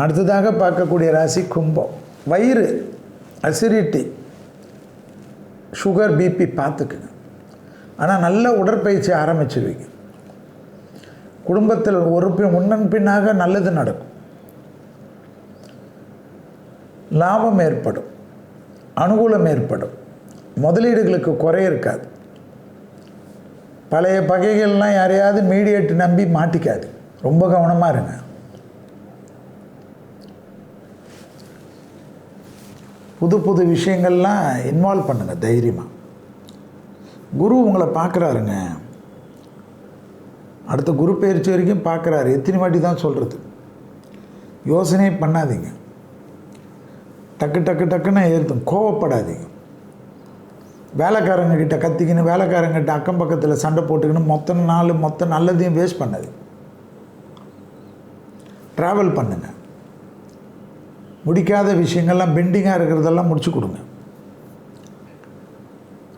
அடுத்ததாக பார்க்கக்கூடிய ராசி கும்பம். வயிறு, அசிடிட்டி, சுகர், பிபி பார்த்துக்குங்க. ஆனால் நல்ல உடற்பயிற்சி ஆரம்பிச்சிருவீங்க. குடும்பத்தில் முன்னன் பின்னாக நல்லது நடக்கும். லாபம் ஏற்படும், அனுகூலம் ஏற்படும். முதலீடுகளுக்கு குறை இருக்காது. பழைய பகைகள்லாம் யாரையாவது மீடியேட் நம்பி மாட்டிக்காது. ரொம்ப கவனமாக இருங்க. புது புது விஷயங்கள்லாம் இன்வால்வ் பண்ணுங்கள் தைரியமாக. குரு உங்களை பார்க்குறாருங்க. அடுத்த குரு பயிற்சி வரைக்கும் பார்க்குறாரு. எத்தனை வாட்டி தான் சொல்கிறது? யோசனை பண்ணாதீங்க. டக்கு டக்கு டக்குன்னு ஏறுதும். கோவப்படாதீங்க. வேலைக்காரங்கிட்ட கத்திக்கின்னு, வேலைக்காரங்கிட்ட அக்கம் பக்கத்தில் சண்டை போட்டுக்கின்னு மொத்த நல்லதையும் வேஸ்ட் பண்ணாதீங்க. ட்ராவல் பண்ணுங்கள். முடிக்காத விஷயங்கள்லாம் பெண்டிங்காக இருக்கிறதெல்லாம் முடிச்சு கொடுங்க.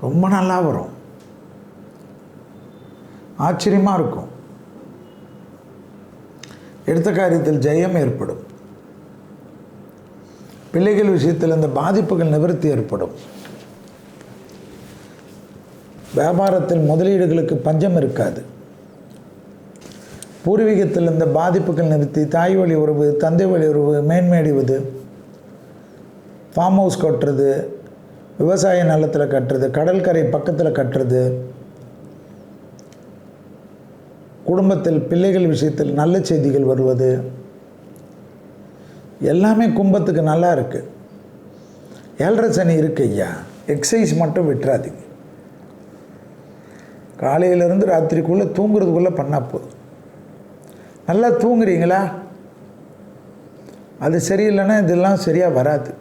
ரொம்ப நல்லா வரும். ஆச்சரியமாக இருக்கும். எடுத்த காரியத்தில் ஜெயம் ஏற்படும். பிள்ளைகள் விஷயத்தில் இந்த பாதிப்புகள் நிவர்த்தி ஏற்படும். வியாபாரத்தில் முதலீடுகளுக்கு பஞ்சம் இருக்காது. பூர்வீகத்தில் இந்த பாதிப்புகள் நிறுத்தி தாய் வழி உறவு, தந்தை வழி உறவு மேன்மையடைவது, ஃபார்ம் ஹவுஸ் கட்டுறது, விவசாய நிலத்தில் கட்டுறது, கடற்கரை பக்கத்தில் கட்டுறது, குடும்பத்தில் பிள்ளைகள் விஷயத்தில் நல்ல செய்திகள் வருவது, எல்லாமே கும்பத்துக்கு நல்லா இருக்குது. 7.5 சனி இருக்கு ஐயா. எக்ஸசைஸ் மட்டும் விட்டுறாதீங்க. காலையிலேருந்து ராத்திரிக்குள்ளே தூங்குறதுக்குள்ளே பண்ணால் போதும். நல்லா தூங்குறீங்களா? அது சரியில்லைன்னா இதெல்லாம் சரியாக வராது.